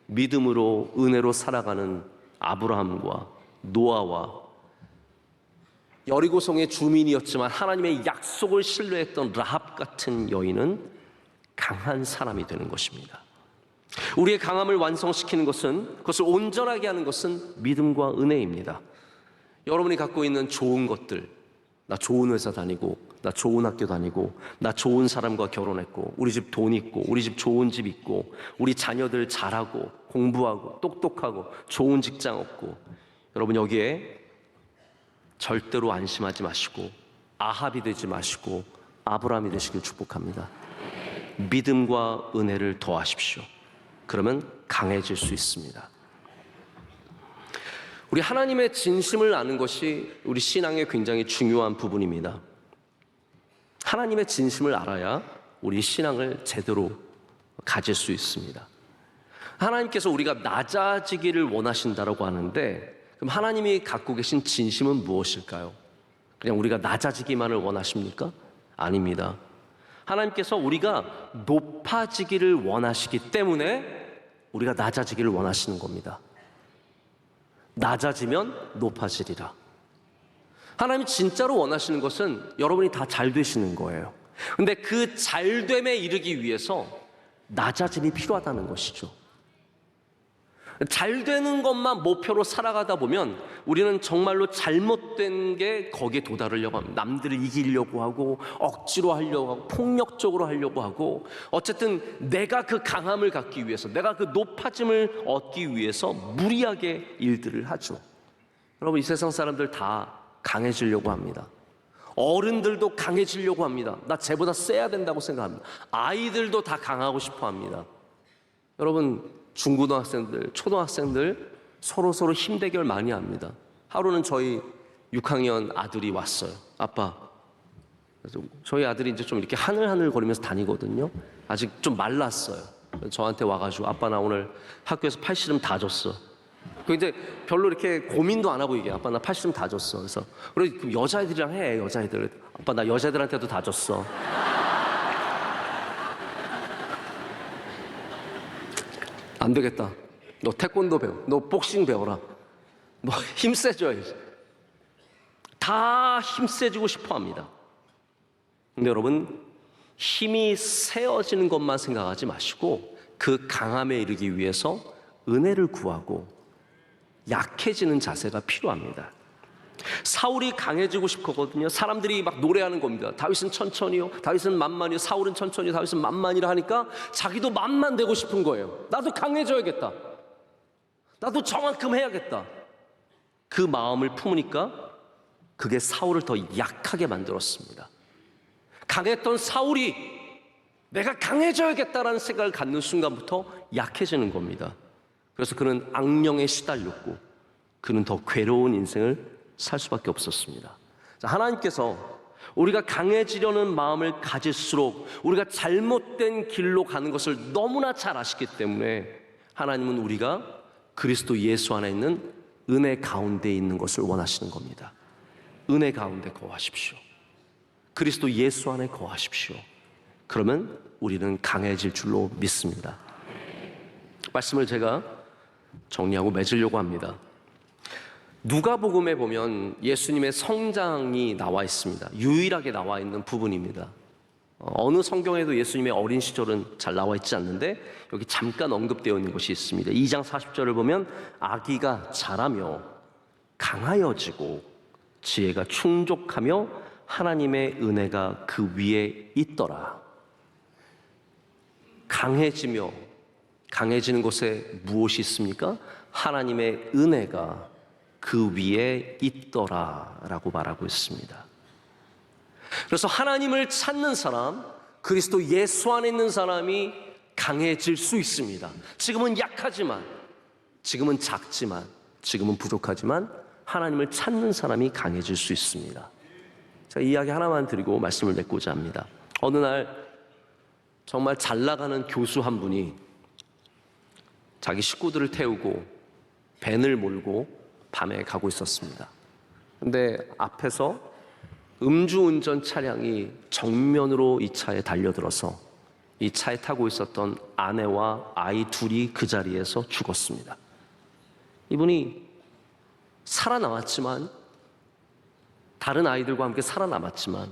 믿음으로 은혜로 살아가는 아브라함과 노아와 여리고성의 주민이었지만 하나님의 약속을 신뢰했던 라합 같은 여인은 강한 사람이 되는 것입니다. 우리의 강함을 완성시키는 것은, 그것을 온전하게 하는 것은 믿음과 은혜입니다. 여러분이 갖고 있는 좋은 것들, 나 좋은 회사 다니고, 나 좋은 학교 다니고, 나 좋은 사람과 결혼했고, 우리 집 돈 있고, 우리 집 좋은 집 있고, 우리 자녀들 잘하고 공부하고 똑똑하고 좋은 직장 없고, 여러분 여기에 절대로 안심하지 마시고 아합이 되지 마시고 아브라함이 되시길 축복합니다. 믿음과 은혜를 더하십시오. 그러면 강해질 수 있습니다. 우리 하나님의 진심을 아는 것이 우리 신앙의 굉장히 중요한 부분입니다. 하나님의 진심을 알아야 우리 신앙을 제대로 가질 수 있습니다. 하나님께서 우리가 낮아지기를 원하신다라고 하는데, 그럼 하나님이 갖고 계신 진심은 무엇일까요? 그냥 우리가 낮아지기만을 원하십니까? 아닙니다. 하나님께서 우리가 높아지기를 원하시기 때문에 우리가 낮아지기를 원하시는 겁니다. 낮아지면 높아지리라. 하나님이 진짜로 원하시는 것은 여러분이 다 잘 되시는 거예요. 근데 그 잘됨에 이르기 위해서 낮아짐이 필요하다는 것이죠. 잘 되는 것만 목표로 살아가다 보면 우리는 정말로 잘못된 게 거기에 도달하려고 합니다. 남들을 이기려고 하고 억지로 하려고 하고 폭력적으로 하려고 하고, 어쨌든 내가 그 강함을 갖기 위해서, 내가 그 높아짐을 얻기 위해서 무리하게 일들을 하죠. 여러분, 이 세상 사람들 다 강해지려고 합니다. 어른들도 강해지려고 합니다. 나 쟤보다 세야 된다고 생각합니다. 아이들도 다 강하고 싶어 합니다. 여러분, 중고등학생들, 초등학생들 서로 힘 대결 많이 합니다. 하루는 저희 6학년 아들이 왔어요. 아빠, 그래서 저희 아들이 이제 좀 이렇게 하늘하늘 거리면서 다니거든요. 아직 좀 말랐어요. 저한테 와가지고 아빠 나 오늘 학교에서 팔씨름 다 줬어. 그 이제 별로 이렇게 고민도 안 하고 얘기해. 아빠 나 팔씨름 다 줬어. 그래서 그럼 여자애들이랑 해. 여자애들. 아빠 나 여자애들한테도 다 줬어. 안 되겠다. 너 태권도 배워. 너 복싱 배워라. 뭐 힘세져야지. 다 힘세지고 싶어 합니다. 근데 여러분, 힘이 세어지는 것만 생각하지 마시고 그 강함에 이르기 위해서 은혜를 구하고 약해지는 자세가 필요합니다. 사울이 강해지고 싶거든요. 사람들이 막 노래하는 겁니다. 다윗은 천천히요, 다윗은 만만히요, 사울은 천천히요, 다윗은 만만히라 하니까 자기도 만만 되고 싶은 거예요. 나도 강해져야겠다, 나도 저만큼 해야겠다. 그 마음을 품으니까 그게 사울을 더 약하게 만들었습니다. 강했던 사울이 내가 강해져야겠다라는 생각을 갖는 순간부터 약해지는 겁니다. 그래서 그는 악령에 시달렸고 그는 더 괴로운 인생을 살 수밖에 없었습니다. 자, 하나님께서 우리가 강해지려는 마음을 가질수록 우리가 잘못된 길로 가는 것을 너무나 잘 아시기 때문에 하나님은 우리가 그리스도 예수 안에 있는 은혜 가운데 있는 것을 원하시는 겁니다. 은혜 가운데 거하십시오. 그리스도 예수 안에 거하십시오. 그러면 우리는 강해질 줄로 믿습니다. 말씀을 제가 정리하고 맺으려고 합니다. 누가복음에 보면 예수님의 성장이 나와 있습니다. 유일하게 나와 있는 부분입니다. 어느 성경에도 예수님의 어린 시절은 잘 나와 있지 않는데 여기 잠깐 언급되어 있는 것이 있습니다. 2장 40절을 보면 아기가 자라며 강하여지고 지혜가 충족하며 하나님의 은혜가 그 위에 있더라. 강해지며 강해지는 곳에 무엇이 있습니까? 하나님의 은혜가 그 위에 있더라 라고 말하고 있습니다. 그래서 하나님을 찾는 사람, 그리스도 예수 안에 있는 사람이 강해질 수 있습니다. 지금은 약하지만, 지금은 작지만, 지금은 부족하지만 하나님을 찾는 사람이 강해질 수 있습니다. 제가 이야기 하나만 드리고 말씀을 맺고자 합니다. 어느 날 정말 잘 나가는 교수 한 분이 자기 식구들을 태우고 밴을 몰고 밤에 가고 있었습니다. 근데 앞에서 음주운전 차량이 정면으로 이 차에 달려들어서 이 차에 타고 있었던 아내와 아이 둘이 그 자리에서 죽었습니다. 이분이 살아남았지만, 다른 아이들과 함께 살아남았지만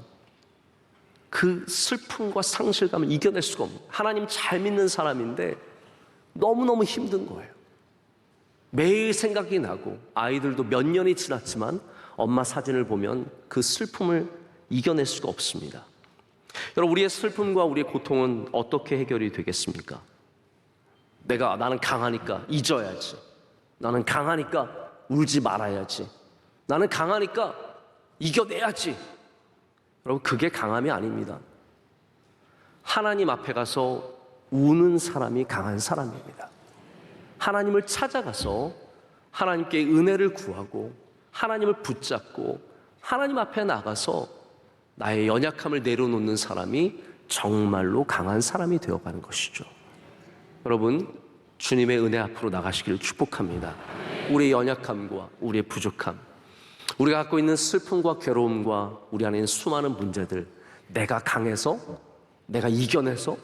그 슬픔과 상실감을 이겨낼 수가 없는, 하나님 잘 믿는 사람인데 너무너무 힘든 거예요. 매일 생각이 나고 아이들도 몇 년이 지났지만 엄마 사진을 보면 그 슬픔을 이겨낼 수가 없습니다. 여러분, 우리의 슬픔과 우리의 고통은 어떻게 해결이 되겠습니까? 나는 강하니까 잊어야지, 나는 강하니까 울지 말아야지, 나는 강하니까 이겨내야지. 여러분, 그게 강함이 아닙니다. 하나님 앞에 가서 우는 사람이 강한 사람입니다. 하나님을 찾아가서 하나님께 은혜를 구하고 하나님을 붙잡고 하나님 앞에 나가서 나의 연약함을 내려놓는 사람이 정말로 강한 사람이 되어가는 것이죠. 여러분, 주님의 은혜 앞으로 나가시기를 축복합니다. 우리의 연약함과 우리의 부족함, 우리가 갖고 있는 슬픔과 괴로움과 우리 안에 있는 수많은 문제들, 내가 강해서, 내가 이겨내서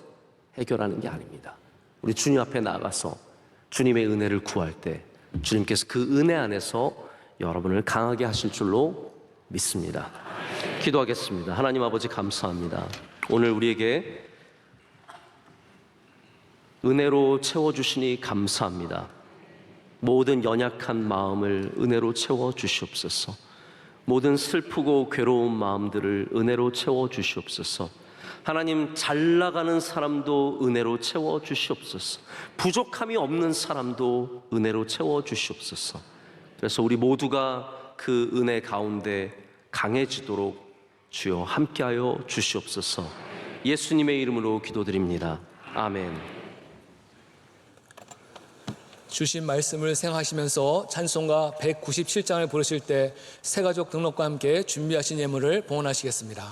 해결하는 게 아닙니다. 우리 주님 앞에 나가서 주님의 은혜를 구할 때 주님께서 그 은혜 안에서 여러분을 강하게 하실 줄로 믿습니다. 기도하겠습니다. 하나님 아버지, 감사합니다. 오늘 우리에게 은혜로 채워주시니 감사합니다. 모든 연약한 마음을 은혜로 채워주시옵소서. 모든 슬프고 괴로운 마음들을 은혜로 채워주시옵소서. 하나님, 잘 나가는 사람도 은혜로 채워주시옵소서. 부족함이 없는 사람도 은혜로 채워주시옵소서. 그래서 우리 모두가 그 은혜 가운데 강해지도록 주여 함께하여 주시옵소서. 예수님의 이름으로 기도드립니다. 아멘. 주신 말씀을 생각하시면서 찬송가 197장을 부르실 때 새가족 등록과 함께 준비하신 예물을 봉헌하시겠습니다.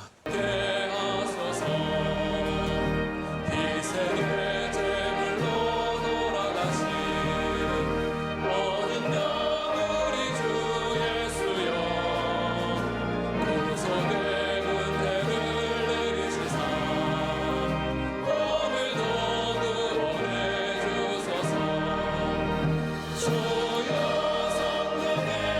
주여 성령의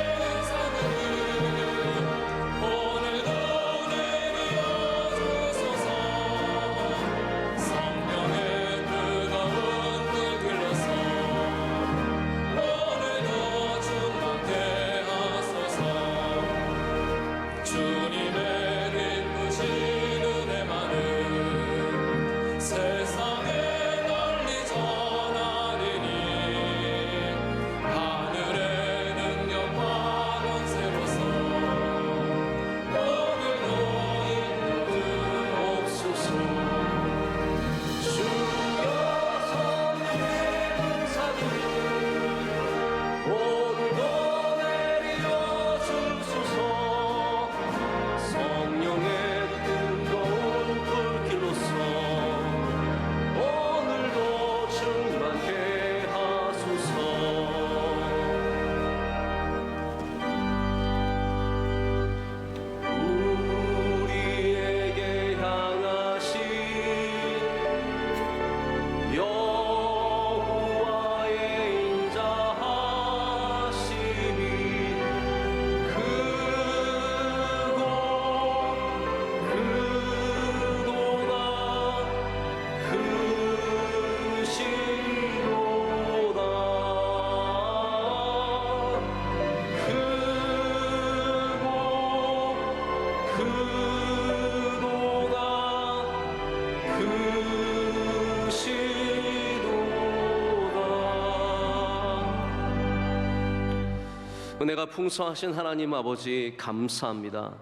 은혜가 풍성하신 하나님 아버지 감사합니다.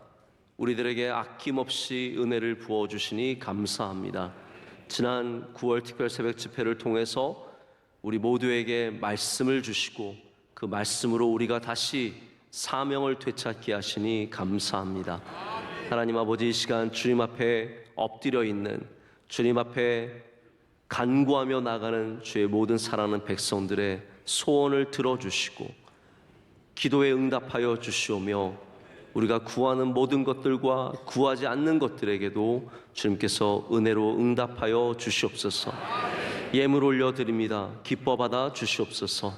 우리들에게 아낌없이 은혜를 부어주시니 감사합니다. 지난 9월 특별 새벽 집회를 통해서 우리 모두에게 말씀을 주시고 그 말씀으로 우리가 다시 사명을 되찾게 하시니 감사합니다. 하나님 아버지, 이 시간 주님 앞에 엎드려 있는, 주님 앞에 간구하며 나가는 주의 모든 사랑하는 백성들의 소원을 들어주시고 기도에 응답하여 주시오며 우리가 구하는 모든 것들과 구하지 않는 것들에게도 주님께서 은혜로 응답하여 주시옵소서. 예물 올려드립니다. 기뻐 받아 주시옵소서.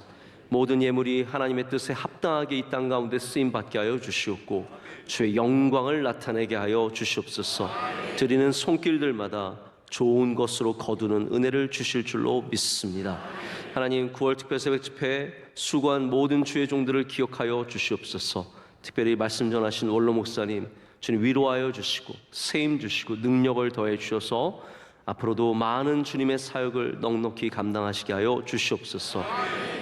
모든 예물이 하나님의 뜻에 합당하게 이 땅 가운데 쓰임받게 하여 주시옵고 주의 영광을 나타내게 하여 주시옵소서. 드리는 손길들마다 좋은 것으로 거두는 은혜를 주실 줄로 믿습니다. 하나님, 9월 특별 새벽 집회에 수고한 모든 주의 종들을 기억하여 주시옵소서. 특별히 말씀 전하신 원로 목사님, 주님 위로하여 주시고 세임 주시고 능력을 더해 주셔서 앞으로도 많은 주님의 사역을 넉넉히 감당하시게 하여 주시옵소서.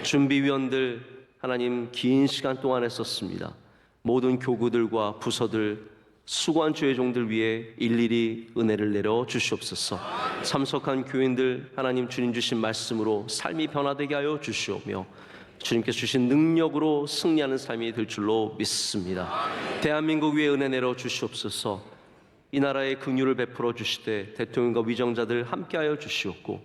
준비위원들 하나님 긴 시간 동안 했었습니다. 모든 교구들과 부서들 수고한 주의 종들 위해 일일이 은혜를 내려 주시옵소서. 참석한 교인들 하나님 주님 주신 말씀으로 삶이 변화되게 하여 주시오며 주님께서 주신 능력으로 승리하는 삶이 될 줄로 믿습니다. 대한민국 위에 은혜 내려 주시옵소서. 이 나라에 긍휼을 베풀어 주시되 대통령과 위정자들 함께하여 주시옵고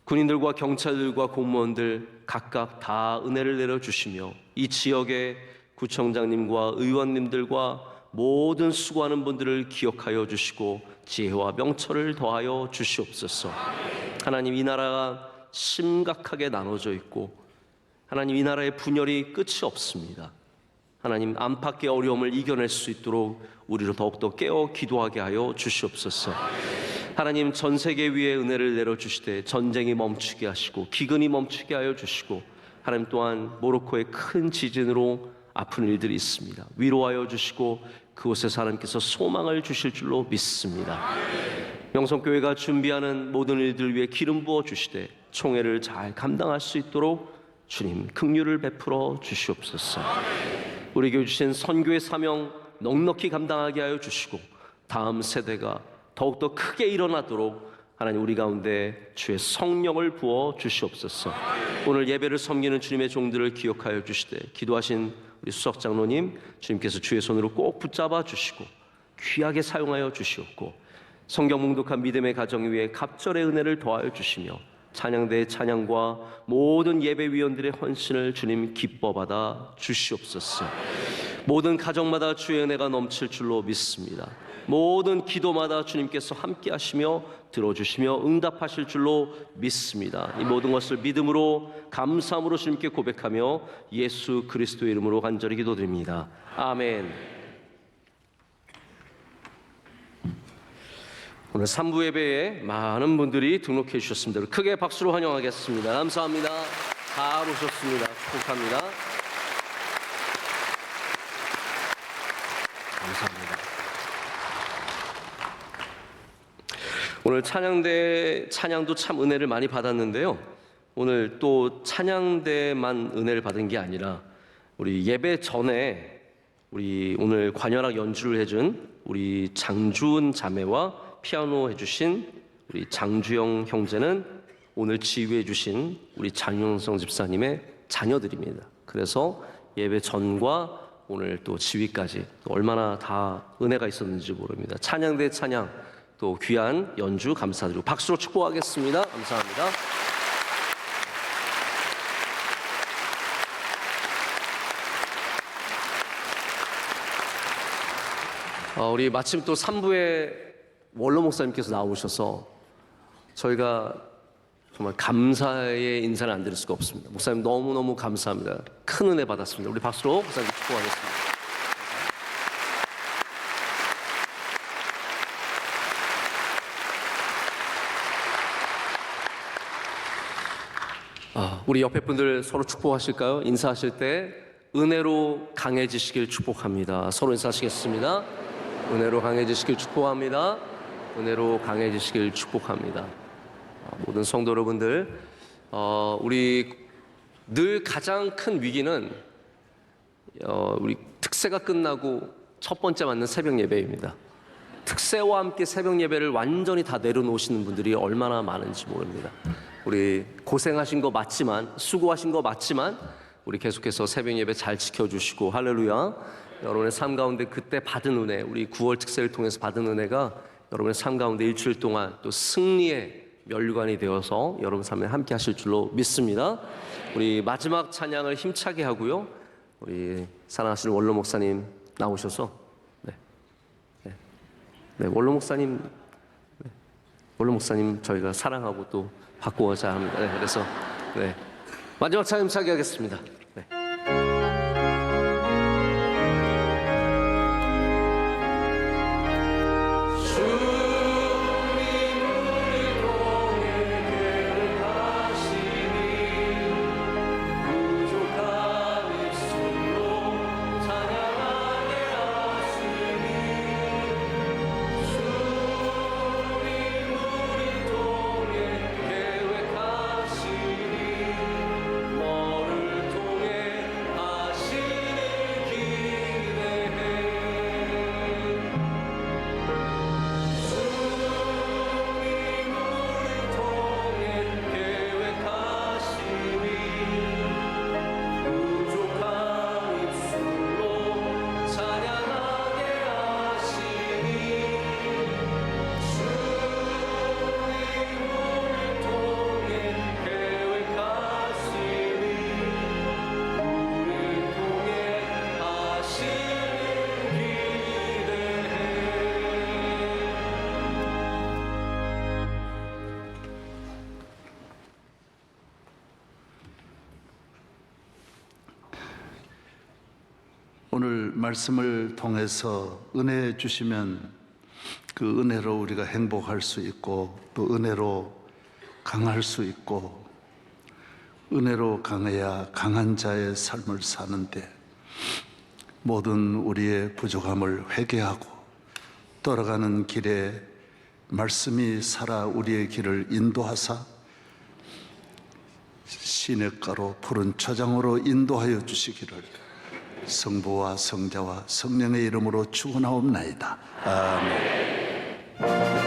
군인들과 경찰들과 공무원들 각각 다 은혜를 내려 주시며 이 지역의 구청장님과 의원님들과 모든 수고하는 분들을 기억하여 주시고 지혜와 명철을 더하여 주시옵소서. 하나님, 이 나라가 심각하게 나눠져 있고 하나님, 이 나라의 분열이 끝이 없습니다. 하나님, 안팎의 어려움을 이겨낼 수 있도록 우리로 더욱더 깨어 기도하게 하여 주시옵소서. 하나님, 전 세계 위에 은혜를 내려주시되 전쟁이 멈추게 하시고 기근이 멈추게 하여 주시고 하나님 또한 모로코의 큰 지진으로 아픈 일들이 있습니다. 위로하여 주시고 그곳에서 하나님께서 소망을 주실 줄로 믿습니다. 명성교회가 준비하는 모든 일들 위해 기름 부어 주시되 총회를 잘 감당할 수 있도록 주님 긍휼을 베풀어 주시옵소서. 우리 교회 주신 선교의 사명 넉넉히 감당하게 하여 주시고 다음 세대가 더욱더 크게 일어나도록 하나님 우리 가운데 주의 성령을 부어 주시옵소서. 오늘 예배를 섬기는 주님의 종들을 기억하여 주시되 기도하신 우리 수석장로님 주님께서 주의 손으로 꼭 붙잡아 주시고 귀하게 사용하여 주시옵고 성경 묵독한 믿음의 가정 위에 갑절의 은혜를 더하여 주시며 찬양대의 찬양과 모든 예배위원들의 헌신을 주님 기뻐 받아 주시옵소서. 모든 가정마다 주의 은혜가 넘칠 줄로 믿습니다. 모든 기도마다 주님께서 함께 하시며 들어주시며 응답하실 줄로 믿습니다. 이 모든 것을 믿음으로 감사함으로 주님께 고백하며 예수 그리스도의 이름으로 간절히 기도드립니다. 아멘. 오늘 3부 예배에 많은 분들이 등록해 주셨습니다. 크게 박수로 환영하겠습니다. 감사합니다. 다 오셨습니다. 축복합니다. 감사합니다. 오늘 찬양대 찬양도 참 은혜를 많이 받았는데요. 오늘 또 찬양대만 은혜를 받은 게 아니라 우리 예배 전에 우리 오늘 관현악 연주를 해준 우리 장주은 자매와 피아노 해주신 우리 장주영 형제는 오늘 지휘해 주신 우리 장용성 집사님의 자녀들입니다. 그래서 예배 전과 오늘 또 지휘까지 또 얼마나 다 은혜가 있었는지 모릅니다. 찬양대 찬양 또 귀한 연주 감사드리고 박수로 축복하겠습니다. 감사합니다. 우리 마침 또 3부에 원로 목사님께서 나오셔서 저희가 정말 감사의 인사를 안 드릴 수가 없습니다. 목사님 너무너무 감사합니다. 큰 은혜 받았습니다. 우리 박수로 목사님 축복하겠습니다. 우리 옆에 분들 서로 축복하실까요? 인사하실 때 은혜로 강해지시길 축복합니다. 서로 인사하시겠습니다. 은혜로 강해지시길 축복합니다. 은혜로 강해지시길 축복합니다. 모든 성도 여러분들, 우리 늘 가장 큰 위기는 우리 특세가 끝나고 첫 번째 맞는 새벽 예배입니다. 특세와 함께 새벽 예배를 완전히 다 내려놓으시는 분들이 얼마나 많은지 모릅니다. 우리 고생하신 거 맞지만, 수고하신 거 맞지만, 우리 계속해서 새벽 예배 잘 지켜주시고, 할렐루야. 여러분의 삶 가운데 그때 받은 은혜, 우리 9월 특세를 통해서 받은 은혜가 여러분의 삶 가운데 일주일 동안 또 승리의 면류관이 되어서 여러분 삶에 함께 하실 줄로 믿습니다. 우리 마지막 찬양을 힘차게 하고요. 우리 사랑하시는 원로 목사님 나오셔서 원로 목사님 저희가 사랑하고 또 바꾸어자 합니다. 그래서 마지막 찬양 힘차게 하겠습니다. 오늘 말씀을 통해서 은혜 주시면 그 은혜로 우리가 행복할 수 있고 또 은혜로 강할 수 있고 은혜로 강해야 강한 자의 삶을 사는데 모든 우리의 부족함을 회개하고 돌아가는 길에 말씀이 살아 우리의 길을 인도하사 시냇가로 푸른 초장으로 인도하여 주시기를 성부와 성자와 성령의 이름으로 축원하옵나이다. 아멘.